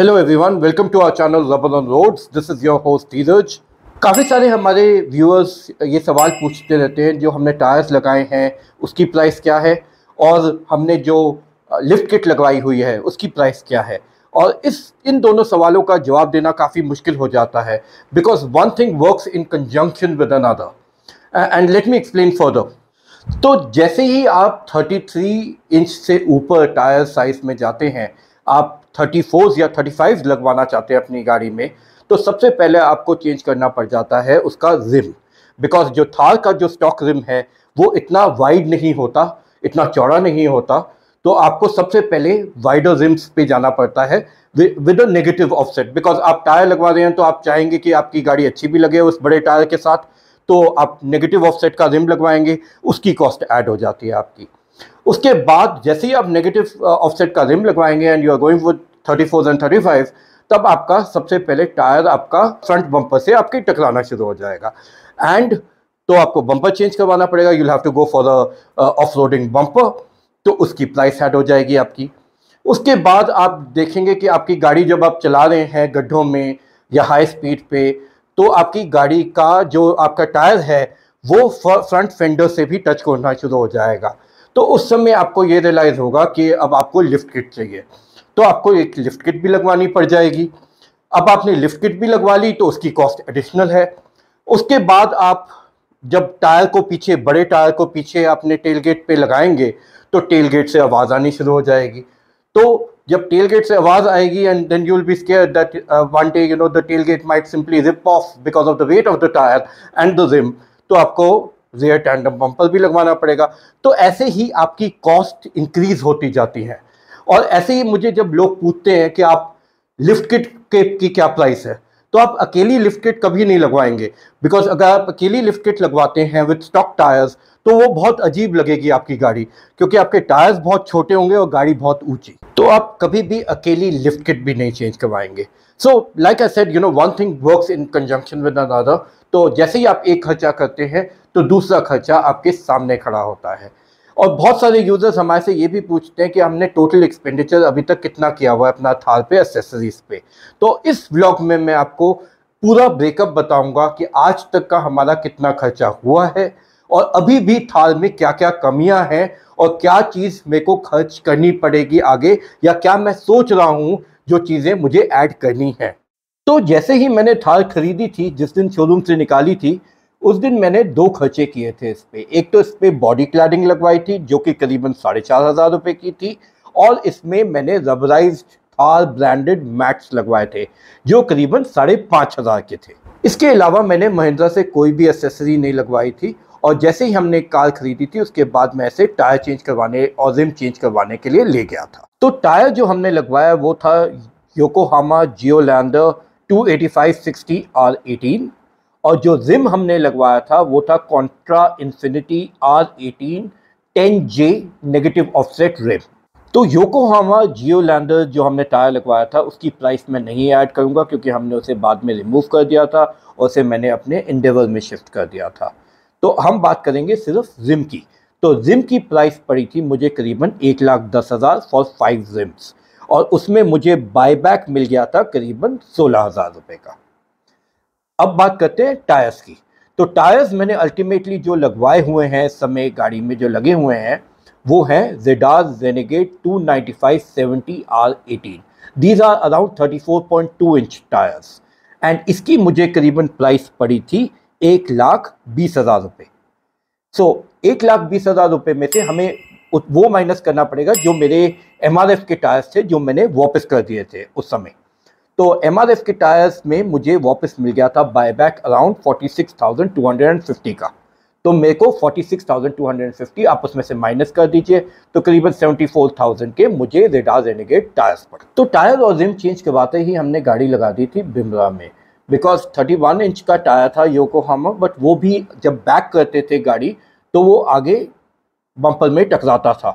Hello everyone, welcome to our channel rubber on roads. This is your host Dheeraj. काफ़ी सारे हमारे viewers ये सवाल पूछते रहते हैं, जो हमने टायर्स लगाए हैं उसकी प्राइस क्या है, और हमने जो लिफ्ट किट लगवाई हुई है उसकी प्राइस क्या है। और इन दोनों सवालों का जवाब देना काफ़ी मुश्किल हो जाता है, because one thing works in conjunction with another. And let me explain further. तो जैसे ही आप 33 इंच से ऊपर टायर साइज में जाते हैं, आप 34 या 35 लगवाना चाहते हैं अपनी गाड़ी में, तो सबसे पहले आपको चेंज करना पड़ जाता है उसका रिम। बिकॉज जो थार का जो स्टॉक रिम है वो इतना वाइड नहीं होता, इतना चौड़ा नहीं होता, तो आपको सबसे पहले वाइडर रिम्स पे जाना पड़ता है with a negative offset. Because आप टायर लगवा रहे हैं तो आप चाहेंगे कि आपकी गाड़ी अच्छी भी लगे उस बड़े टायर के साथ, तो आप नेगेटिव ऑफसेट का रिम लगवाएंगे, उसकी कॉस्ट ऐड हो जाती है आपकी। उसके बाद जैसे ही आप नेगेटिव ऑफसेट का रिम लगवाएंगे and you are going with 34 and 35, तब आपका सबसे पहले टायर आपका फ्रंट बम्पर से आपके टकराना शुरू हो जाएगा। एंड तो आपको बम्पर चेंज करवाना पड़ेगा। You have to go for the off roading bumper, तो उसकी प्राइस ऐड हो जाएगी आपकी। उसके बाद आप देखेंगे कि आपकी गाड़ी जब आप चला रहे हैं गड्ढों में या हाई स्पीड पे, तो आपकी गाड़ी का जो आपका टायर है वो फ्रंट फेंडर से भी टच करना शुरू हो जाएगा। तो उस समय आपको ये रियलाइज़ होगा कि अब आपको लिफ्ट किट चाहिए, तो आपको एक लिफ्ट किट भी लगवानी पड़ जाएगी। अब आपने लिफ्ट किट भी लगवा ली तो उसकी कॉस्ट एडिशनल है। उसके बाद आप जब टायर को पीछे, बड़े टायर को पीछे अपने टेलगेट पे लगाएंगे, तो टेलगेट से आवाज़ आनी शुरू हो जाएगी। तो जब टेलगेट से आवाज़ आएगी and then you will be scared that one day the tailgate might simply rip off because of the weight of the tyre and the rim, तो आपको रियर टैंडम बम्पर भी लगवाना पड़ेगा। तो ऐसे ही आपकी कॉस्ट इंक्रीज होती जाती है। और ऐसे ही मुझे जब लोग पूछते हैं कि आप लिफ्ट किट की क्या प्राइस है, तो आप अकेली लिफ्ट किट कभी नहीं लगवाएंगे। बिकॉज अगर आप अकेली लिफ्ट किट लगवाते हैं विद स्टॉक टायर्स, तो वो बहुत अजीब लगेगी आपकी गाड़ी, क्योंकि आपके टायर्स बहुत छोटे होंगे और गाड़ी बहुत ऊंची, तो आप कभी भी अकेली लिफ्ट किट भी नहीं चेंज करवाएंगे। So like I said, one thing works in conjunction with another. तो जैसे ही आप एक खर्चा करते हैं तो दूसरा खर्चा आपके सामने खड़ा होता है। और बहुत सारे यूजर्स हमारे से ये भी पूछते हैं कि हमने टोटल एक्सपेंडिचर अभी तक कितना किया हुआ है अपना थार पे एसेसरीज पे। तो इस व्लॉग में मैं आपको पूरा ब्रेकअप बताऊंगा कि आज तक का हमारा कितना खर्चा हुआ है, और अभी भी थार में क्या क्या कमियां हैं, और क्या चीज़ मेरे को खर्च करनी पड़ेगी आगे, या क्या मैं सोच रहा हूं जो चीज़ें मुझे ऐड करनी है। तो जैसे ही मैंने थार खरीदी थी, जिस दिन शोरूम से निकाली थी, उस दिन मैंने दो खर्चे किए थे इस पे। एक तो इस पे बॉडी क्लैडिंग लगवाई थी जो कि करीबन 4,500 रुपये की थी, और इसमें मैंने रबराइज्ड थार ब्रांडेड मैट्स लगवाए थे जो करीबन 5,500 के थे। इसके अलावा मैंने महिंद्रा से कोई भी एसेसरी नहीं लगवाई थी। और जैसे ही हमने कार खरीदी थी उसके बाद मैं ऐसे टायर चेंज करवाने और रिम चेंज करवाने के लिए ले गया था। तो टायर जो हमने लगवाया वो था योकोहामा जियोलैंडर 285/60 R18, और जो रिम हमने लगवाया था वो था contra infinity R18 10J negative offset rim. तो योकोहामा जियोलैंडर जो हमने टायर लगवाया था उसकी प्राइस मैं नहीं ऐड करूंगा, क्योंकि हमने उसे बाद में रिमूव कर दिया था और उसे मैंने अपने इंडेवर में शिफ्ट कर दिया था। तो हम बात करेंगे सिर्फ रिम की। तो रिम की प्राइस पड़ी थी मुझे करीबन 1,10,000 फॉर 5 रिम्स, और उसमें मुझे बायबैक मिल गया था करीबन 16,000 रुपये का। अब बात करते हैं टायर्स की। तो टायर्स मैंने अल्टीमेटली जो लगवाए हुए हैं इस समय गाड़ी में जो लगे हुए हैं वो हैं Zedar Renegade 295/70 R18। These are around 34.2 inch tyres, and इसकी मुझे करीबन प्राइस पड़ी थी 1,20,000 रुपये। सो 1,20,000 रुपये में से हमें वो माइनस करना पड़ेगा जो मेरे MRF के टायर्स थे जो मैंने वापस कर दिए थे उस समय। तो MRF के टायर्स में मुझे वापस मिल गया था बायबैक अराउंड 46,250 का। तो मेरे को 46,250 आप उसमें से माइनस कर दीजिए, तो करीबन 74,000 के मुझे Zedar Renegade टायर्स पड़े। तो टायर और रिम चेंज करवाते ही हमने गाड़ी लगा दी थी बिमरा में, बिकॉज 31 इंच का टायर था योकोहामा, बट वो भी जब बैक करते थे गाड़ी तो वो आगे बम्पर में टकराता था।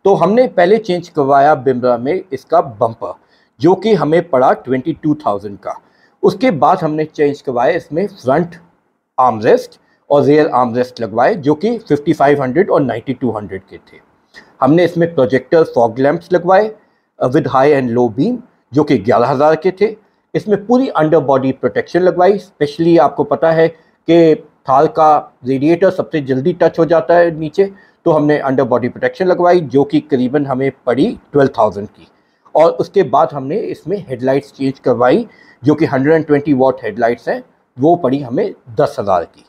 तो हमने पहले चेंज करवाया बिमरा में इसका बम्पर, जो कि हमें पड़ा 22,000 का। उसके बाद हमने चेंज करवाया इसमें फ्रंट आर्मरेस्ट और रियर आर्मरेस्ट लगवाए जो कि 5,500 और 9,200 के थे। हमने इसमें प्रोजेक्टर फॉग लैंप्स लगवाए with high and low beam, जो कि 11,000 के थे। इसमें पूरी अंडर बॉडी प्रोटेक्शन लगवाई। स्पेशली आपको पता है कि थार का रेडिएटर सबसे जल्दी टच हो जाता है नीचे, तो हमने अंडर बॉडी प्रोटेक्शन लगवाई जो कि करीबन हमें पड़ी 12,000 की। और उसके बाद हमने इसमें हेडलाइट्स चेंज करवाई जो कि 120 वॉट हेडलाइट्स हैं, वो पड़ी हमें 10,000 की।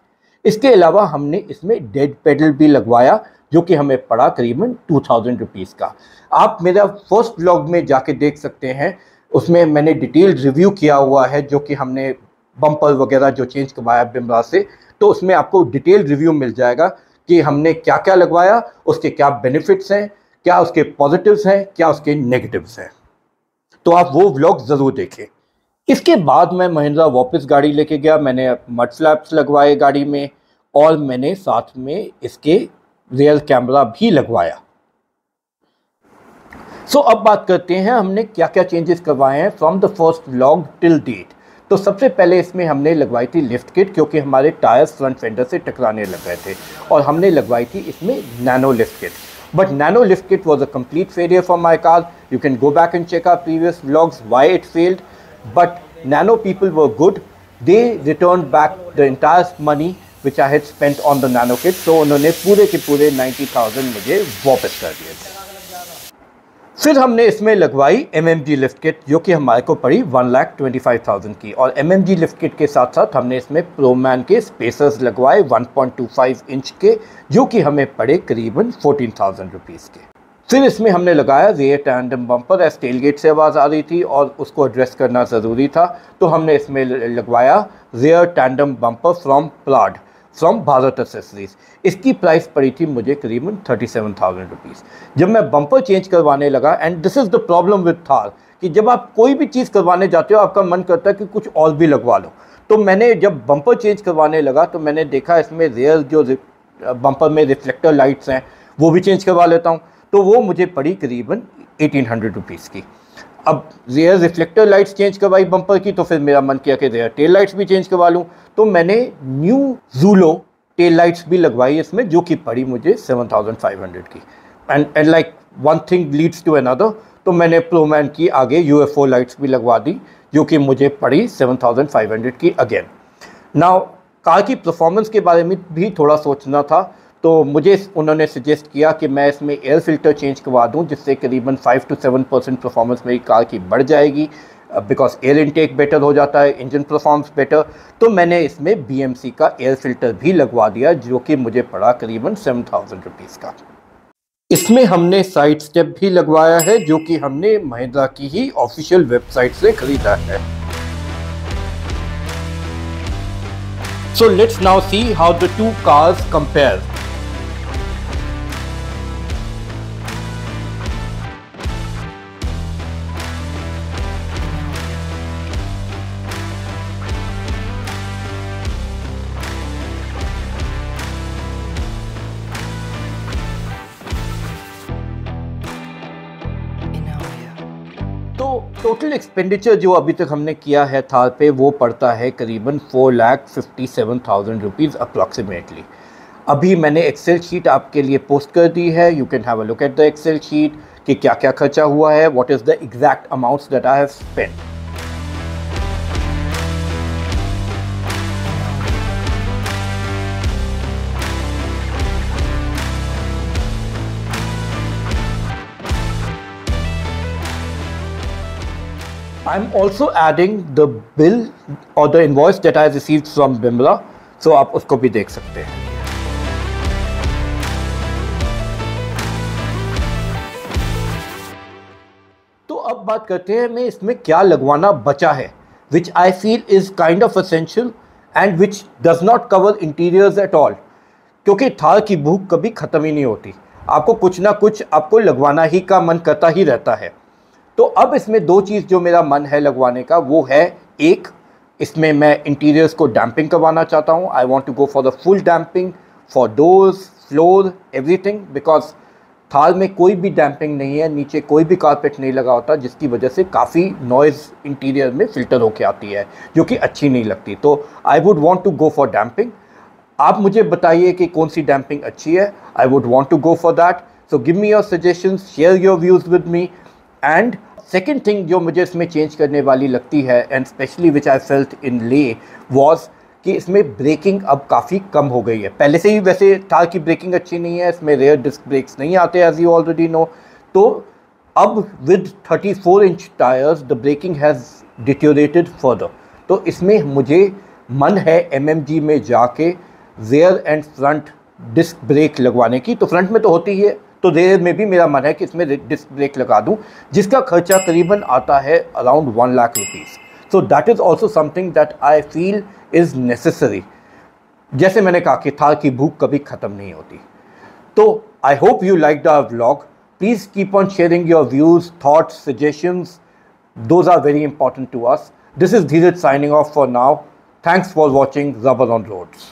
इसके अलावा हमने इसमें डेड पेडल भी लगवाया जो कि हमें पड़ा करीबन 2,000 रुपीज़ का। आप मेरा फर्स्ट व्लॉग में जाके देख सकते हैं, उसमें मैंने डिटेल रिव्यू किया हुआ है जो कि हमने बम्पर वगैरह जो चेंज करवाया बिमरा से, तो उसमें आपको डिटेल रिव्यू मिल जाएगा कि हमने क्या क्या लगवाया, उसके क्या बेनिफिट्स हैं, क्या उसके पॉजिटिव्स हैं, क्या उसके नेगेटिव्स हैं। तो आप वो व्लॉग ज़रूर देखें। इसके बाद मैं महिंद्रा वापस गाड़ी लेके गया, मैंने मड फ्लैप्स लगवाए गाड़ी में और मैंने साथ में इसके रियर कैमरा भी लगवाया। सो अब बात करते हैं हमने क्या क्या चेंजेस करवाए हैं from the first vlog till date. तो सबसे पहले इसमें हमने लगवाई थी लिफ्ट किट क्योंकि हमारे टायर्स फ्रंट फेंडर से टकराने लग गए थे और हमने लगवाई थी इसमें nano lift kit. But nano lift kit was a complete failure for my car. You can go back and check our previous vlogs why it failed. But nano people were good. They returned back the entire money which I had spent on the nano kit. So उन्होंने पूरे के पूरे 90,000 मुझे वापस कर दिए थे। फिर हमने इसमें लगवाई MMG लिफ्ट किट जो कि हमारे को पड़ी 1,25,000 की। और MMG लिफ्ट किट के साथ साथ हमने इसमें प्रोमैन के स्पेसर्स लगवाए 1.25 इंच के जो कि हमें पड़े करीबन 14,000 रुपीज़ के। फिर इसमें हमने लगाया rear tandem bumper. As tailgate से आवाज़ आ रही थी और उसको एड्रेस करना ज़रूरी था, तो हमने इसमें लगवाया rear tandem bumper from Bharat accessories. इसकी प्राइस पड़ी थी मुझे करीबन 37,000 रुपीज़। जब मैं बम्पर चेंज करवाने लगा, and this is the problem with Thar कि जब आप कोई भी चीज़ करवाने जाते हो आपका मन करता है कि कुछ और भी लगवा लो। तो मैंने जब बम्पर चेंज करवाने लगा तो मैंने देखा इसमें रियर जो बम्पर में रिफ्लेक्टर लाइट्स हैं वो भी चेंज करवा लेता हूँ, तो वो मुझे पड़ी करीबन 1,800 रुपीज़ की। अब रियर रिफ्लेक्टर लाइट्स चेंज करवाई बम्पर की, तो फिर मेरा मन किया कि रियर टेल लाइट्स भी चेंज करवा लूँ, तो मैंने न्यू जूलो टेल लाइट्स भी लगवाई इसमें जो कि पड़ी मुझे 7,500 की। And like one thing leads to another, तो मैंने प्रोमैन की आगे UFO लाइट्स भी लगवा दी जो कि मुझे पड़ी 7,500 की अगेन। नाउ कार की परफॉर्मेंस के बारे में भी थोड़ा सोचना था, तो मुझे उन्होंने सजेस्ट किया कि मैं इसमें एयर फिल्टर चेंज करवा दूं जिससे करीबन 5 to 7% परफॉर्मेंस मेरी कार की बढ़ जाएगी बिकॉज एयर इनटेक बेटर हो जाता है, इंजन परफॉर्म्स बेटर। तो मैंने इसमें BMC का एयर फिल्टर भी लगवा दिया जो कि मुझे पड़ा करीबन 7,000 रुपीज़ का। इसमें हमने साइड स्टेप भी लगवाया है जो कि हमने महिंद्रा की ही ऑफिशियल वेबसाइट से खरीदा है। So let's now see how the two cars compare. तो टोटल एक्सपेंडिचर जो अभी तक हमने किया है थार पे वो पड़ता है करीबन 4,57,000 रुपीज़ अप्रॉक्सीमेटली। अभी मैंने एक्सेल शीट आपके लिए पोस्ट कर दी है, you can have a look at the excel sheet कि क्या क्या खर्चा हुआ है, what is the exact amounts that I have spent. I'm also adding the bill or the invoice that I received from Bimra, so आप उसको भी देख सकते हैं। तो अब बात करते हैं मैं इसमें क्या लगवाना बचा है, which I feel is kind of essential and which does not cover interiors at all, क्योंकि थार की भूख कभी ख़त्म ही नहीं होती, आपको कुछ ना कुछ आपको लगवाना ही का मन करता ही रहता है। तो अब इसमें दो चीज़ जो मेरा मन है लगवाने का वो है, एक इसमें मैं इंटीरियर्स को डैम्पिंग करवाना चाहता हूँ। I want to go for the full damping for doors, floor, everything, because Thar में कोई भी डैम्पिंग नहीं है, नीचे कोई भी कारपेट नहीं लगा होता जिसकी वजह से काफ़ी नॉइज़ इंटीरियर में फ़िल्टर होके आती है जो कि अच्छी नहीं लगती। तो I would want to go for damping. आप मुझे बताइए कि कौन सी डैम्पिंग अच्छी है, I would want to go for that. So give me your suggestions, share your views with me, and second thing जो मुझे इसमें चेंज करने वाली लगती है, and specially which I felt in ले, वॉज कि इसमें ब्रेकिंग अब काफ़ी कम हो गई है। पहले से ही वैसे थार की ब्रेकिंग अच्छी नहीं है, इसमें रेयर डिस्क ब्रेक्स नहीं आते एज यू ऑलरेडी नो। तो अब with 34 inch tyres the braking has deteriorated further. तो इसमें मुझे मन है MMG में जाके rear and front disc brake लगवाने की। तो फ्रंट में तो होती ही है, तो रेयर में भी मेरा मन है कि इसमें डिस्क ब्रेक लगा दूं, जिसका खर्चा करीबन आता है around 1 lakh rupees. So that is also something that I feel is necessary. जैसे मैंने कहा कि थार की भूख कभी ख़त्म नहीं होती। तो I hope you like our vlog. Please keep on sharing your views, thoughts, suggestions. Those are very important to us. This is Dheeraj signing off for now. Thanks for watching Rubber on Roads.